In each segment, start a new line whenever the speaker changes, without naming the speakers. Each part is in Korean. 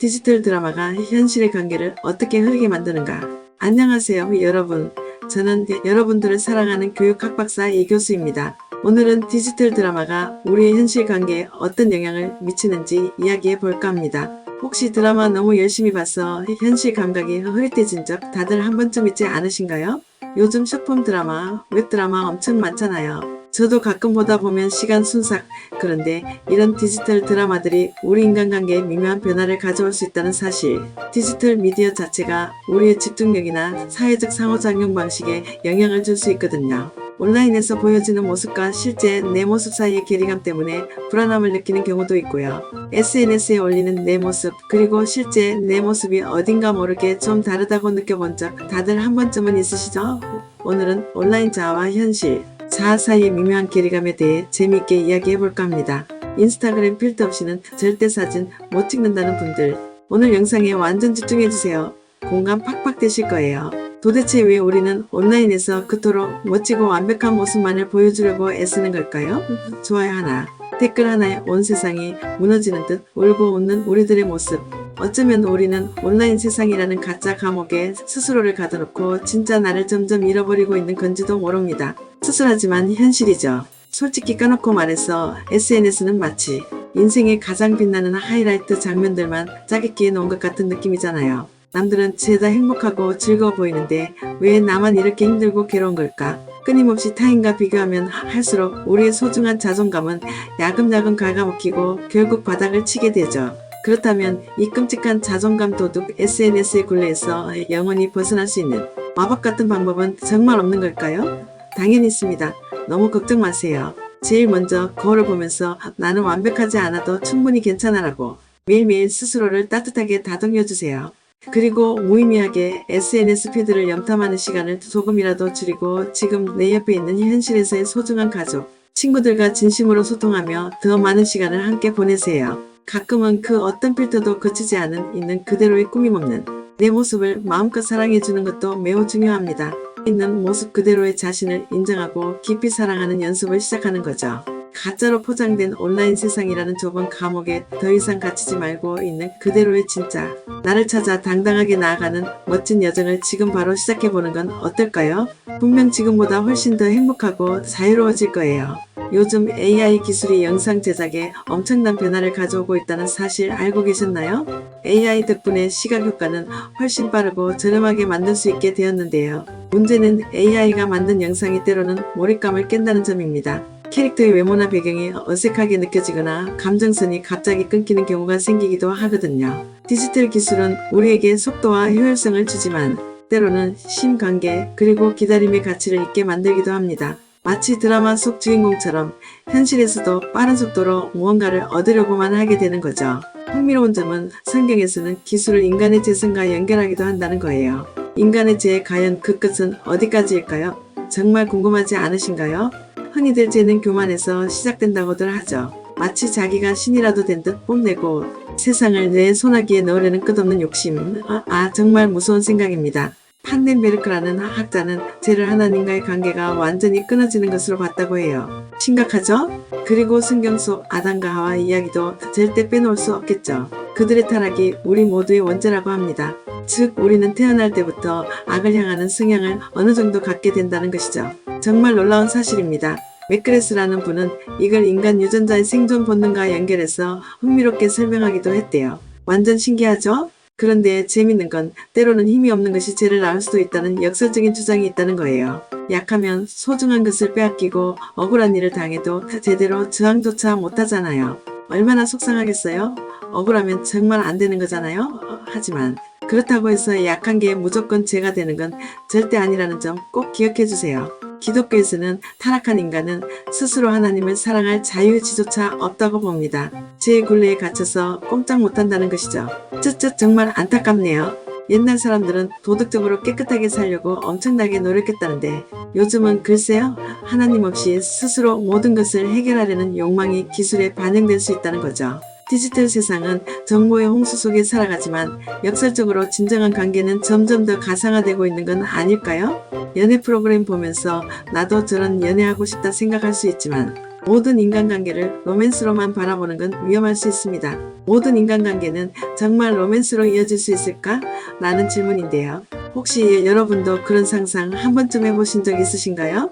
디지털 드라마가 현실의 관계를 어떻게 흐르게 만드는가? 안녕하세요, 여러분. 저는 여러분들을 사랑하는 교육학 박사 이교수입니다. 오늘은 디지털 드라마가 우리의 현실 관계에 어떤 영향을 미치는지 이야기해 볼까 합니다. 혹시 드라마 너무 열심히 봐서 현실 감각이 흐릿해진 적 다들 한 번쯤 있지 않으신가요? 요즘 숏폼 드라마, 웹드라마 엄청 많잖아요. 저도 가끔 보다 보면 시간 순삭. 그런데 이런 디지털 드라마들이 우리 인간관계에 미묘한 변화를 가져올 수 있다는 사실. 디지털 미디어 자체가 우리의 집중력이나 사회적 상호작용 방식에 영향을 줄 수 있거든요. 온라인에서 보여지는 모습과 실제 내 모습 사이의 괴리감 때문에 불안함을 느끼는 경우도 있고요. SNS에 올리는 내 모습, 그리고 실제 내 모습이 어딘가 모르게 좀 다르다고 느껴본 적 다들 한 번쯤은 있으시죠? 오늘은 온라인 자아와 현실, 자아 사이의 미묘한 괴리감에 대해 재미있게 이야기해볼까 합니다. 인스타그램 필터 없이는 절대 사진 못 찍는다는 분들, 오늘 영상에 완전 집중해주세요. 공감 팍팍 되실 거예요. 도대체 왜 우리는 온라인에서 그토록 멋지고 완벽한 모습만을 보여주려고 애쓰는 걸까요? 좋아요 하나, 댓글 하나에 온 세상이 무너지는 듯 울고 웃는 우리들의 모습. 어쩌면 우리는 온라인 세상이라는 가짜 감옥에 스스로를 가둬놓고 진짜 나를 점점 잃어버리고 있는 건지도 모릅니다. 씁쓸하지만 현실이죠. 솔직히 까놓고 말해서 SNS는 마치 인생의 가장 빛나는 하이라이트 장면들만 짜깁기해 놓은 것 같은 느낌이잖아요. 남들은 죄다 행복하고 즐거워 보이는데 왜 나만 이렇게 힘들고 괴로운 걸까? 끊임없이 타인과 비교하면 할수록 우리의 소중한 자존감은 야금야금 갉아먹히고 결국 바닥을 치게 되죠. 그렇다면 이 끔찍한 자존감 도둑 SNS의 굴레에서 영원히 벗어날 수 있는 마법 같은 방법은 정말 없는 걸까요? 당연히 있습니다. 너무 걱정 마세요. 제일 먼저 거울을 보면서 나는 완벽하지 않아도 충분히 괜찮아라고 매일매일 스스로를 따뜻하게 다독여주세요. 그리고 무의미하게 SNS 피드를 염탐하는 시간을 조금이라도 줄이고 지금 내 옆에 있는 현실에서의 소중한 가족, 친구들과 진심으로 소통하며 더 많은 시간을 함께 보내세요. 가끔은 그 어떤 필터도 거치지 않은 있는 그대로의 꾸밈 없는 내 모습을 마음껏 사랑해주는 것도 매우 중요합니다. 있는 모습 그대로의 자신을 인정하고 깊이 사랑하는 연습을 시작하는 거죠. 가짜로 포장된 온라인 세상이라는 좁은 감옥에 더 이상 갇히지 말고 있는 그대로의 진짜 나를 찾아 당당하게 나아가는 멋진 여정을 지금 바로 시작해보는 건 어떨까요? 분명 지금보다 훨씬 더 행복하고 자유로워질 거예요. 요즘 AI 기술이 영상 제작에 엄청난 변화를 가져오고 있다는 사실 알고 계셨나요? AI 덕분에 시각 효과는 훨씬 빠르고 저렴하게 만들 수 있게 되었는데요. 문제는 AI가 만든 영상이 때로는 몰입감을 깬다는 점입니다. 캐릭터의 외모나 배경이 어색하게 느껴지거나 감정선이 갑자기 끊기는 경우가 생기기도 하거든요. 디지털 기술은 우리에게 속도와 효율성을 주지만 때로는 심관계 그리고 기다림의 가치를 잊게 만들기도 합니다. 마치 드라마 속 주인공처럼 현실에서도 빠른 속도로 무언가를 얻으려고만 하게 되는 거죠. 흥미로운 점은 성경에서는 기술을 인간의 재성과 연결하기도 한다는 거예요. 인간의 죄 과연 그 끝은 어디까지일까요? 정말 궁금하지 않으신가요? 흔히들 죄는 교만에서 시작된다고들 하죠. 마치 자기가 신이라도 된 듯 뽐내고 세상을 내 손아귀에 넣으려는 끝없는 욕심. 정말 무서운 생각입니다. 판넨베르크라는 학자는 죄를 하나님과의 관계가 완전히 끊어지는 것으로 봤다고 해요. 심각하죠? 그리고 성경 속 아담과 하와 이야기도 절대 빼놓을 수 없겠죠. 그들의 타락이 우리 모두의 원죄라고 합니다. 즉 우리는 태어날 때부터 악을 향하는 성향을 어느 정도 갖게 된다는 것이죠. 정말 놀라운 사실입니다. 맥그레스라는 분은 이걸 인간 유전자의 생존 본능과 연결해서 흥미롭게 설명하기도 했대요. 완전 신기하죠? 그런데 재밌는 건 때로는 힘이 없는 것이 죄를 낳을 수도 있다는 역설적인 주장이 있다는 거예요. 약하면 소중한 것을 빼앗기고 억울한 일을 당해도 제대로 저항조차 못하잖아요. 얼마나 속상하겠어요? 억울하면 정말 안 되는 거잖아요. 하지만 그렇다고 해서 약한 게 무조건 죄가 되는 건 절대 아니라는 점 꼭 기억해 주세요. 기독교에서는 타락한 인간은 스스로 하나님을 사랑할 자유의지조차 없다고 봅니다. 죄의 굴레에 갇혀서 꼼짝 못한다는 것이죠. 쯧쯧 정말 안타깝네요. 옛날 사람들은 도덕적으로 깨끗하게 살려고 엄청나게 노력했다는데 요즘은 글쎄요, 하나님 없이 스스로 모든 것을 해결하려는 욕망이 기술에 반영될 수 있다는 거죠. 디지털 세상은 정보의 홍수 속에 살아가지만 역설적으로 진정한 관계는 점점 더 가상화되고 있는 건 아닐까요? 연애 프로그램 보면서 나도 저런 연애하고 싶다 생각할 수 있지만 모든 인간관계를 로맨스로만 바라보는 건 위험할 수 있습니다. 모든 인간관계는 정말 로맨스로 이어질 수 있을까? 라는 질문인데요. 혹시 여러분도 그런 상상 한 번쯤 해보신 적 있으신가요?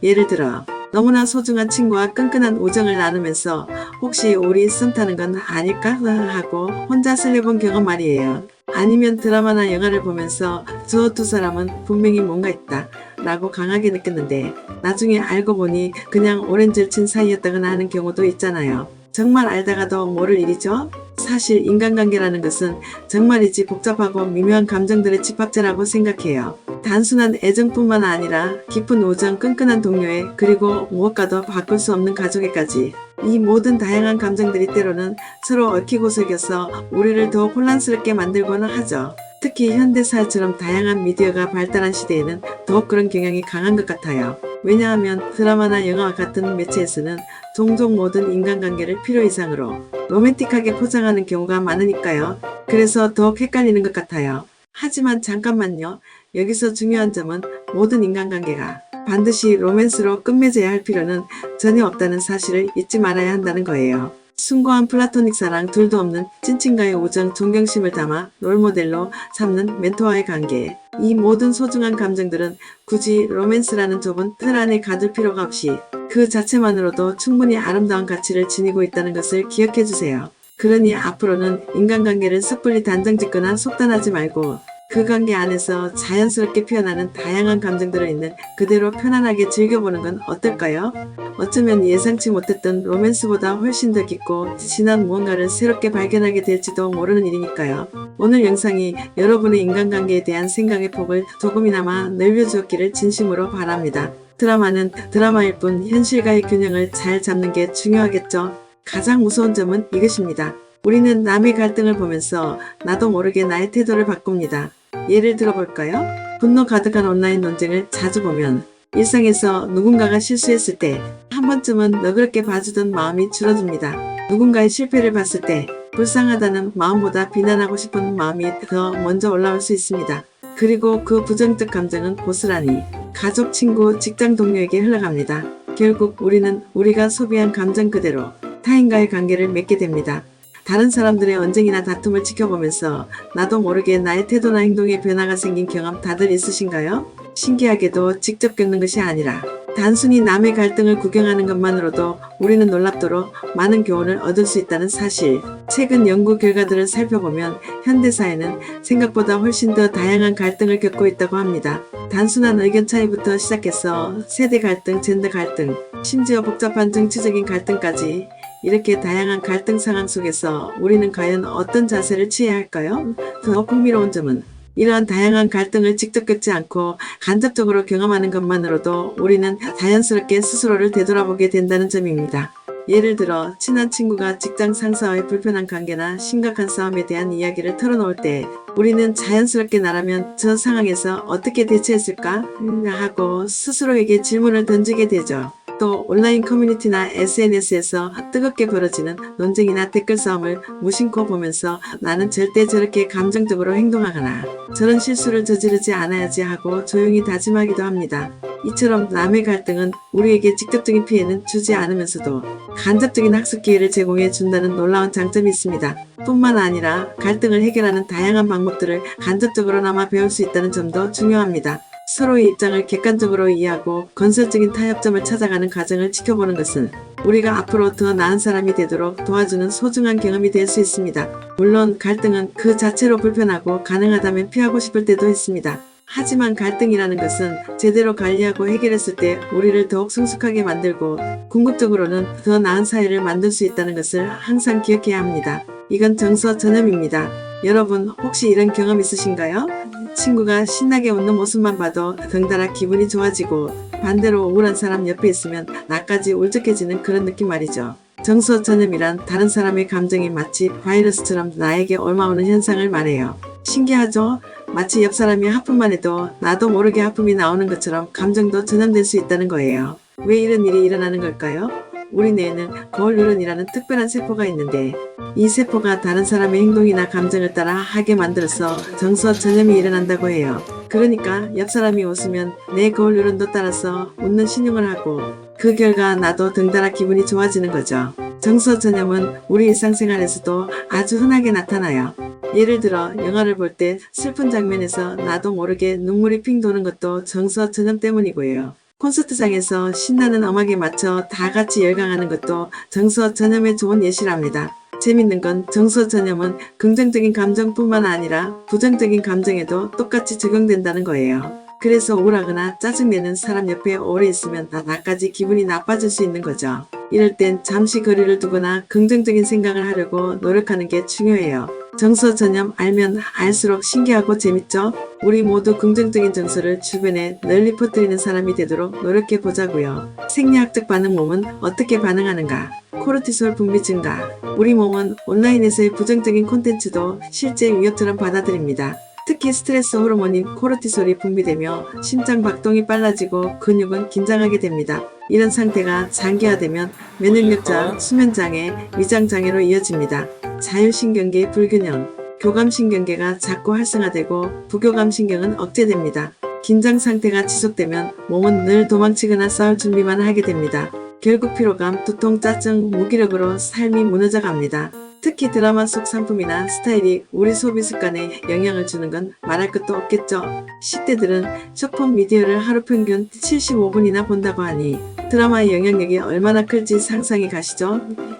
예를 들어 너무나 소중한 친구와 끈끈한 우정을 나누면서 혹시 우리 썸 타는 건 아닐까 하고 혼자 설레본 경험 말이에요. 아니면 드라마나 영화를 보면서 저 두 사람은 분명히 뭔가 있다 라고 강하게 느꼈는데 나중에 알고 보니 그냥 오랜 절친 사이였다거나 하는 경우도 있잖아요. 정말 알다가도 모를 일이죠. 사실 인간관계라는 것은 정말이지 복잡하고 미묘한 감정들의 집합체라고 생각해요. 단순한 애정뿐만 아니라 깊은 우정, 끈끈한 동료애, 그리고 무엇과도 바꿀 수 없는 가족애까지 이 모든 다양한 감정들이 때로는 서로 얽히고 설겨서 우리를 더 혼란스럽게 만들고는 하죠. 특히 현대사회처럼 다양한 미디어가 발달한 시대에는 더욱 그런 경향이 강한 것 같아요. 왜냐하면 드라마나 영화와 같은 매체에서는 종종 모든 인간관계를 필요 이상으로 로맨틱하게 포장하는 경우가 많으니까요. 그래서 더욱 헷갈리는 것 같아요. 하지만 잠깐만요. 여기서 중요한 점은 모든 인간관계가 반드시 로맨스로 끝맺어야 할 필요는 전혀 없다는 사실을 잊지 말아야 한다는 거예요. 숭고한 플라토닉 사랑, 둘도 없는 찐친과의 우정, 존경심을 담아 롤모델로 삼는 멘토와의 관계. 이 모든 소중한 감정들은 굳이 로맨스라는 좁은 틀 안에 가둘 필요가 없이 그 자체만으로도 충분히 아름다운 가치를 지니고 있다는 것을 기억해 주세요. 그러니 앞으로는 인간관계를 섣불리 단정짓거나 속단하지 말고 그 관계 안에서 자연스럽게 피어나는 다양한 감정들을 있는 그대로 편안하게 즐겨보는 건 어떨까요? 어쩌면 예상치 못했던 로맨스보다 훨씬 더 깊고 진한 무언가를 새롭게 발견하게 될지도 모르는 일이니까요. 오늘 영상이 여러분의 인간관계에 대한 생각의 폭을 조금이나마 넓혀주었기를 진심으로 바랍니다. 드라마는 드라마일 뿐 현실과의 균형을 잘 잡는 게 중요하겠죠. 가장 무서운 점은 이것입니다. 우리는 남의 갈등을 보면서 나도 모르게 나의 태도를 바꿉니다. 예를 들어볼까요? 분노 가득한 온라인 논쟁을 자주 보면 일상에서 누군가가 실수했을 때 한 번쯤은 너그럽게 봐주던 마음이 줄어듭니다. 누군가의 실패를 봤을 때 불쌍하다는 마음보다 비난하고 싶은 마음이 더 먼저 올라올 수 있습니다. 그리고 그 부정적 감정은 고스란히 가족, 친구, 직장 동료에게 흘러갑니다. 결국 우리는 우리가 소비한 감정 그대로 타인과의 관계를 맺게 됩니다. 다른 사람들의 언쟁이나 다툼을 지켜보면서 나도 모르게 나의 태도나 행동에 변화가 생긴 경험 다들 있으신가요? 신기하게도 직접 겪는 것이 아니라 단순히 남의 갈등을 구경하는 것만으로도 우리는 놀랍도록 많은 교훈을 얻을 수 있다는 사실. 최근 연구 결과들을 살펴보면 현대사회는 생각보다 훨씬 더 다양한 갈등을 겪고 있다고 합니다. 단순한 의견 차이부터 시작해서 세대 갈등, 젠더 갈등, 심지어 복잡한 정치적인 갈등까지 이렇게 다양한 갈등 상황 속에서 우리는 과연 어떤 자세를 취해야 할까요? 더 흥미로운 점은 이러한 다양한 갈등을 직접 겪지 않고 간접적으로 경험하는 것만으로도 우리는 자연스럽게 스스로를 되돌아보게 된다는 점입니다. 예를 들어 친한 친구가 직장 상사와의 불편한 관계나 심각한 싸움에 대한 이야기를 털어놓을 때 우리는 자연스럽게 나라면 저 상황에서 어떻게 대처했을까 하고 스스로에게 질문을 던지게 되죠. 또 온라인 커뮤니티나 SNS에서 뜨겁게 벌어지는 논쟁이나 댓글 싸움을 무심코 보면서 나는 절대 저렇게 감정적으로 행동하거나 저런 실수를 저지르지 않아야지 하고 조용히 다짐하기도 합니다. 이처럼 남의 갈등은 우리에게 직접적인 피해는 주지 않으면서도 간접적인 학습 기회를 제공해 준다는 놀라운 장점이 있습니다. 뿐만 아니라 갈등을 해결하는 다양한 방법들을 간접적으로나마 배울 수 있다는 점도 중요합니다. 서로의 입장을 객관적으로 이해하고 건설적인 타협점을 찾아가는 과정을 지켜보는 것은 우리가 앞으로 더 나은 사람이 되도록 도와주는 소중한 경험이 될 수 있습니다. 물론 갈등은 그 자체로 불편하고 가능하다면 피하고 싶을 때도 있습니다. 하지만 갈등이라는 것은 제대로 관리하고 해결했을 때 우리를 더욱 성숙하게 만들고 궁극적으로는 더 나은 사회를 만들 수 있다는 것을 항상 기억해야 합니다. 이건 정서전염입니다. 여러분 혹시 이런 경험 있으신가요? 친구가 신나게 웃는 모습만 봐도 덩달아 기분이 좋아지고 반대로 우울한 사람 옆에 있으면 나까지 울적해지는 그런 느낌 말이죠. 정서전염이란 다른 사람의 감정이 마치 바이러스처럼 나에게 옮아오는 현상을 말해요. 신기하죠? 마치 옆 사람이 하품만 해도 나도 모르게 하품이 나오는 것처럼 감정도 전염될 수 있다는 거예요. 왜 이런 일이 일어나는 걸까요? 우리 뇌에는 거울 뉴런이라는 특별한 세포가 있는데 이 세포가 다른 사람의 행동이나 감정을 따라 하게 만들어서 정서 전염이 일어난다고 해요. 그러니까 옆 사람이 웃으면 내 거울 뉴런도 따라서 웃는 신용을 하고 그 결과 나도 덩달아 기분이 좋아지는 거죠. 정서 전염은 우리 일상생활에서도 아주 흔하게 나타나요. 예를 들어 영화를 볼 때 슬픈 장면에서 나도 모르게 눈물이 핑 도는 것도 정서 전염 때문이고요. 콘서트장에서 신나는 음악에 맞춰 다 같이 열광하는 것도 정서 전염에 좋은 예시랍니다. 재밌는 건 정서 전염은 긍정적인 감정뿐만 아니라 부정적인 감정에도 똑같이 적용된다는 거예요. 그래서 우울하거나 짜증내는 사람 옆에 오래 있으면 나까지 기분이 나빠질 수 있는 거죠. 이럴 땐 잠시 거리를 두거나 긍정적인 생각을 하려고 노력하는 게 중요해요. 정서 전염 알면 알수록 신기하고 재밌죠? 우리 모두 긍정적인 정서를 주변에 널리 퍼뜨리는 사람이 되도록 노력해 보자고요. 생리학적 반응 몸은 어떻게 반응하는가? 코르티솔 분비 증가. 우리 몸은 온라인에서의 부정적인 콘텐츠도 실제 위협처럼 받아들입니다. 특히 스트레스 호르몬인 코르티솔이 분비되며 심장 박동이 빨라지고 근육은 긴장하게 됩니다. 이런 상태가 장기화되면 면역력 저하, 수면장애, 위장장애로 이어집니다. 자율신경계의 불균형, 교감신경계가 자꾸 활성화되고 부교감신경은 억제됩니다. 긴장 상태가 지속되면 몸은 늘 도망치거나 싸울 준비만 하게 됩니다. 결국 피로감, 두통, 짜증, 무기력으로 삶이 무너져 갑니다. 특히 드라마 속 상품이나 스타일이 우리 소비 습관에 영향을 주는 건 말할 것도 없겠죠. 10대들은 쇼폼 미디어를 하루 평균 75분이나 본다고 하니 드라마의 영향력이 얼마나 클지 상상이 가시죠?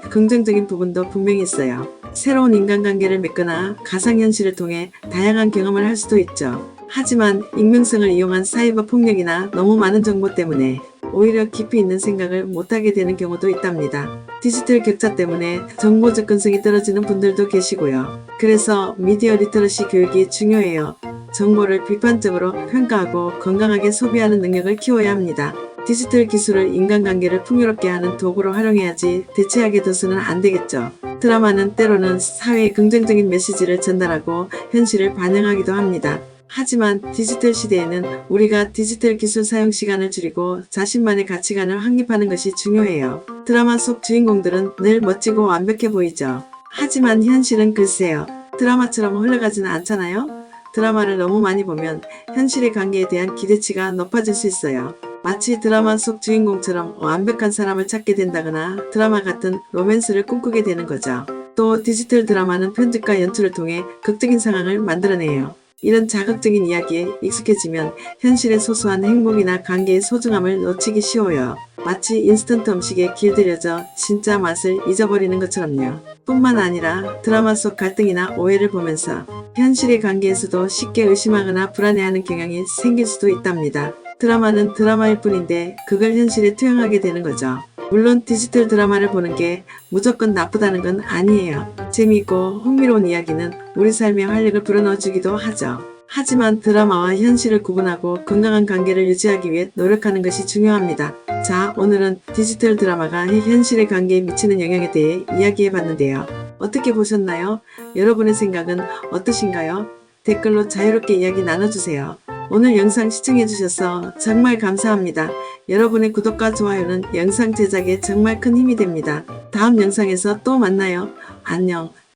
긍정적인 부분도 분명히 있어요. 새로운 인간관계를 맺거나 가상현실을 통해 다양한 경험을 할 수도 있죠. 하지만 익명성을 이용한 사이버 폭력이나 너무 많은 정보 때문에 오히려 깊이 있는 생각을 못하게 되는 경우도 있답니다. 디지털 격차 때문에 정보 접근성이 떨어지는 분들도 계시고요. 그래서 미디어 리터러시 교육이 중요해요. 정보를 비판적으로 평가하고 건강하게 소비하는 능력을 키워야 합니다. 디지털 기술을 인간관계를 풍요롭게 하는 도구로 활용해야지 대체하게 둬서는 안 되겠죠. 드라마는 때로는 사회의 긍정적인 메시지를 전달하고 현실을 반영하기도 합니다. 하지만 디지털 시대에는 우리가 디지털 기술 사용 시간을 줄이고 자신만의 가치관을 확립하는 것이 중요해요. 드라마 속 주인공들은 늘 멋지고 완벽해 보이죠. 하지만 현실은 글쎄요. 드라마처럼 흘러가지는 않잖아요. 드라마를 너무 많이 보면 현실의 관계에 대한 기대치가 높아질 수 있어요. 마치 드라마 속 주인공처럼 완벽한 사람을 찾게 된다거나 드라마 같은 로맨스를 꿈꾸게 되는 거죠. 또 디지털 드라마는 편집과 연출을 통해 극적인 상황을 만들어내요. 이런 자극적인 이야기에 익숙해지면 현실의 소소한 행복이나 관계의 소중함을 놓치기 쉬워요. 마치 인스턴트 음식에 길들여져 진짜 맛을 잊어버리는 것처럼요. 뿐만 아니라 드라마 속 갈등이나 오해를 보면서 현실의 관계에서도 쉽게 의심하거나 불안해하는 경향이 생길 수도 있답니다. 드라마는 드라마일 뿐인데 그걸 현실에 투영하게 되는 거죠. 물론 디지털 드라마를 보는 게 무조건 나쁘다는 건 아니에요. 재미있고 흥미로운 이야기는 우리 삶에 활력을 불어넣어주기도 하죠. 하지만 드라마와 현실을 구분하고 건강한 관계를 유지하기 위해 노력하는 것이 중요합니다. 자, 오늘은 디지털 드라마가 현실의 관계에 미치는 영향에 대해 이야기해봤는데요. 어떻게 보셨나요? 여러분의 생각은 어떠신가요? 댓글로 자유롭게 이야기 나눠주세요. 오늘 영상 시청해주셔서 정말 감사합니다. 여러분의 구독과 좋아요는 영상 제작에 정말 큰 힘이 됩니다. 다음 영상에서 또 만나요. 안녕.